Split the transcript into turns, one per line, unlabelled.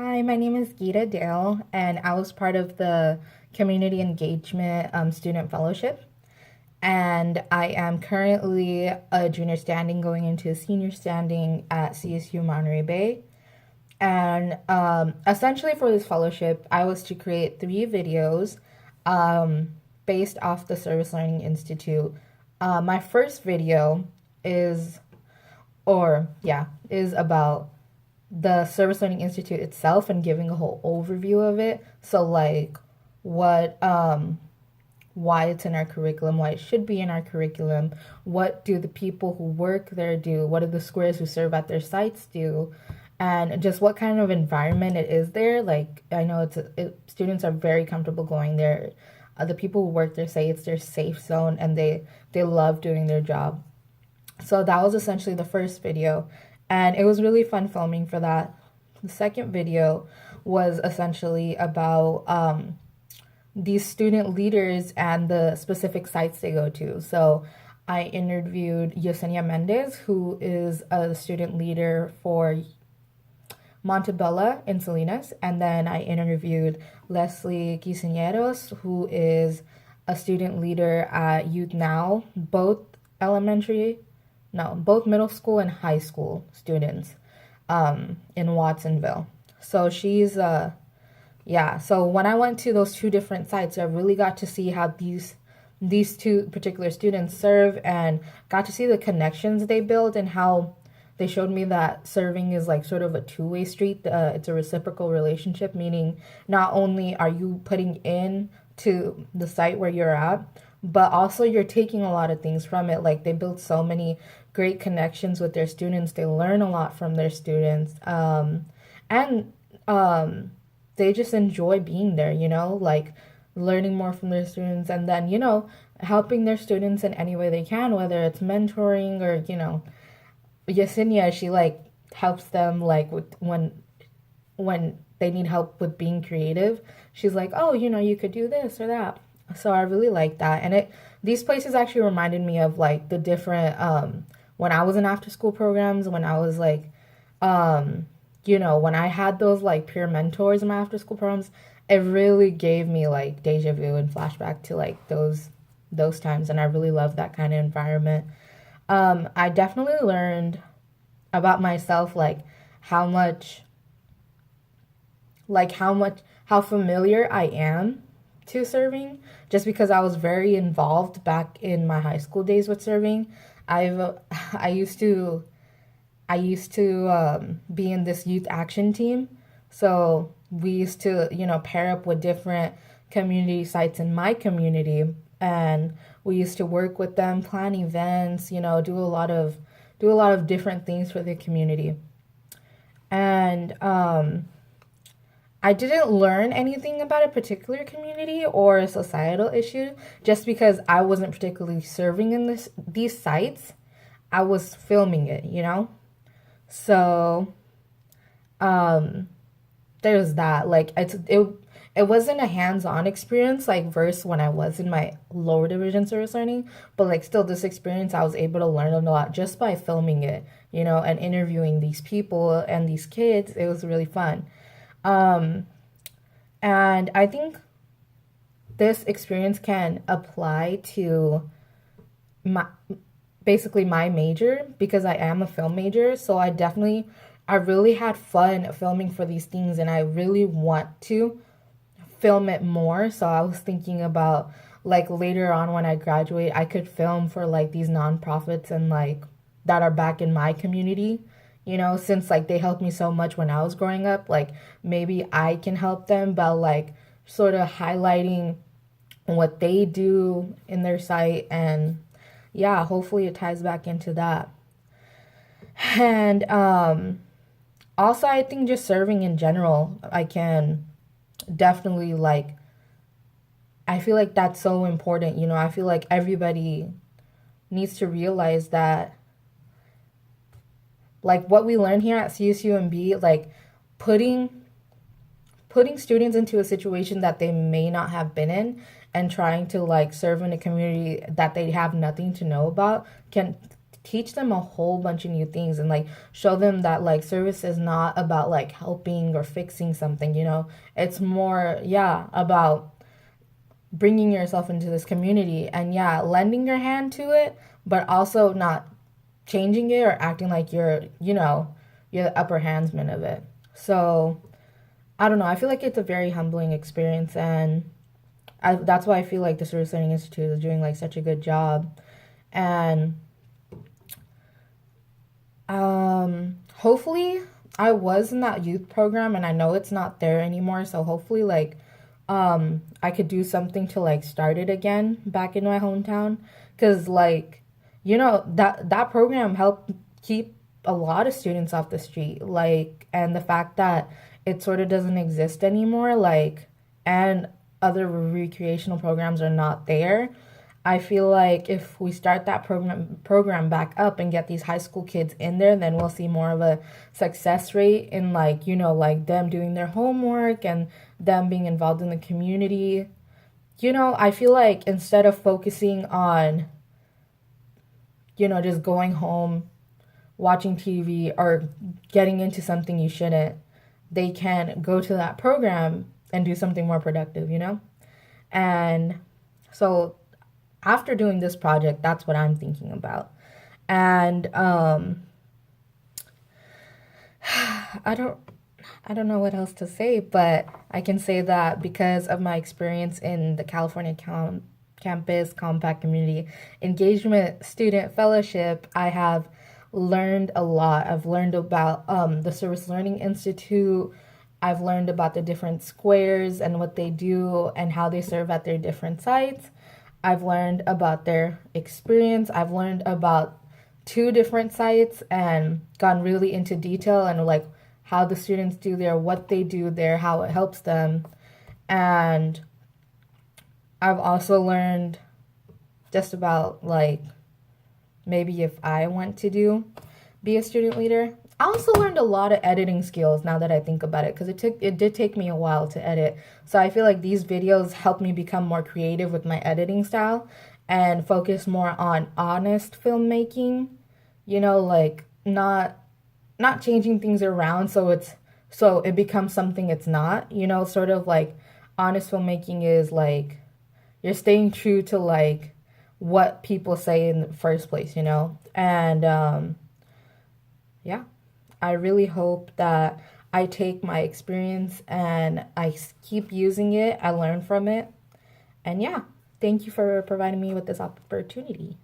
Hi, my name is Geeta Dale, and I was part of the Community Engagement Student Fellowship. And I am currently a junior standing going into a senior standing at CSU Monterey Bay. And essentially, for this fellowship, I was to create 3 videos based off the Service Learning Institute. My first video is, is about the Service Learning Institute itself and giving a whole overview of it. So like what why it's in our curriculum, why it should be in our curriculum, what do the people who work there do, what do the squares who serve at their sites do, and just what kind of environment it is there. Like I know students are very comfortable going there. The people who work there say it's their safe zone and they love doing their job. So that was essentially the first video, and it was really fun filming for that. The second video was essentially about these student leaders and the specific sites they go to. So I interviewed Yesenia Mendez, who is a student leader for Montebella in Salinas, and then I interviewed Leslie Quisenieros, who is a student leader at Youth Now, both middle school and high school students in Watsonville. So so when I went to those 2 different sites, I really got to see how these 2 particular students serve and got to see the connections they build and how they showed me that serving is like sort of a two-way street. It's a reciprocal relationship, meaning not only are you putting in to the site where you're at, but also you're taking a lot of things from it. Like they build so many great connections with their students. They learn a lot from their students. And they just enjoy being there, like learning more from their students and then, helping their students in any way they can, whether it's mentoring or, Yesenia, she like helps them like with when they need help with being creative. She's like, oh, you could do this or that. So I really like that. And these places actually reminded me of like the different when I was in after school programs, when I was like when I had those like peer mentors in my after school programs, it really gave me like deja vu and flashback to like those times, and I really love that kind of environment. I definitely learned about myself, like how much how familiar I am to serving, just because I was very involved back in my high school days with serving. I've I used to be in this youth action team. So we used to, pair up with different community sites in my community, and we used to work with them, plan events, do a lot of different things for the community. And I didn't learn anything about a particular community or a societal issue just because I wasn't particularly serving in these sites. I was filming it. So, there's that. Like it wasn't a hands-on experience like versus when I was in my lower division service learning, but like still this experience I was able to learn a lot just by filming it, and interviewing these people and these kids. It was really fun. And I think this experience can apply to my basically my major because I am a film major. So I really had fun filming for these things, and I really want to film it more. So I was thinking about like later on when I graduate, I could film for like these nonprofits and like that are back in my community, since like they helped me so much when I was growing up. Like maybe I can help them by like sort of highlighting what they do in their site, and yeah, hopefully it ties back into that. And also I think just serving in general, I can definitely like I feel like that's so important. I feel like everybody needs to realize that like what we learn here at CSUMB, like putting students into a situation that they may not have been in and trying to like serve in a community that they have nothing to know about can teach them a whole bunch of new things and like show them that like service is not about like helping or fixing something, you know. It's more, yeah, about bringing yourself into this community and yeah, lending your hand to it, but also not changing it or acting like you're, you know, you're the upper handsman of it. So I don't know. I feel like it's a very humbling experience, and that's why I feel like the Service Learning Institute is doing like such a good job. And hopefully, I was in that youth program, and I know it's not there anymore. So hopefully, like, I could do something to like start it again back in my hometown, because like, you know, that program helped keep a lot of students off the street, like, and the fact that it sort of doesn't exist anymore, like, and other recreational programs are not there. I feel like if we start that program back up and get these high school kids in there, then we'll see more of a success rate in like, you know, like them doing their homework and them being involved in the community. You know, I feel like instead of focusing on, you know, just going home, watching TV, or getting into something you shouldn't, they can go to that program and do something more productive, you know? And so after doing this project, that's what I'm thinking about. And I don't know what else to say, but I can say that because of my experience in the California Campus Compact Community Engagement Student Fellowship, I have learned a lot. I've learned about the Service Learning Institute. I've learned about the different squares and what they do and how they serve at their different sites. I've learned about their experience. I've learned about 2 different sites and gone really into detail and like how the students do there, what they do there, how it helps them. And I've also learned just about like maybe if I want to be a student leader. I also learned a lot of editing skills now that I think about it, because it did take me a while to edit. So I feel like these videos helped me become more creative with my editing style and focus more on honest filmmaking, you know, like not changing things around so it becomes something it's not, you know, sort of like honest filmmaking is like you're staying true to like what people say in the first place, you know. And yeah, I really hope that I take my experience and I keep using it, I learn from it. And yeah, thank you for providing me with this opportunity.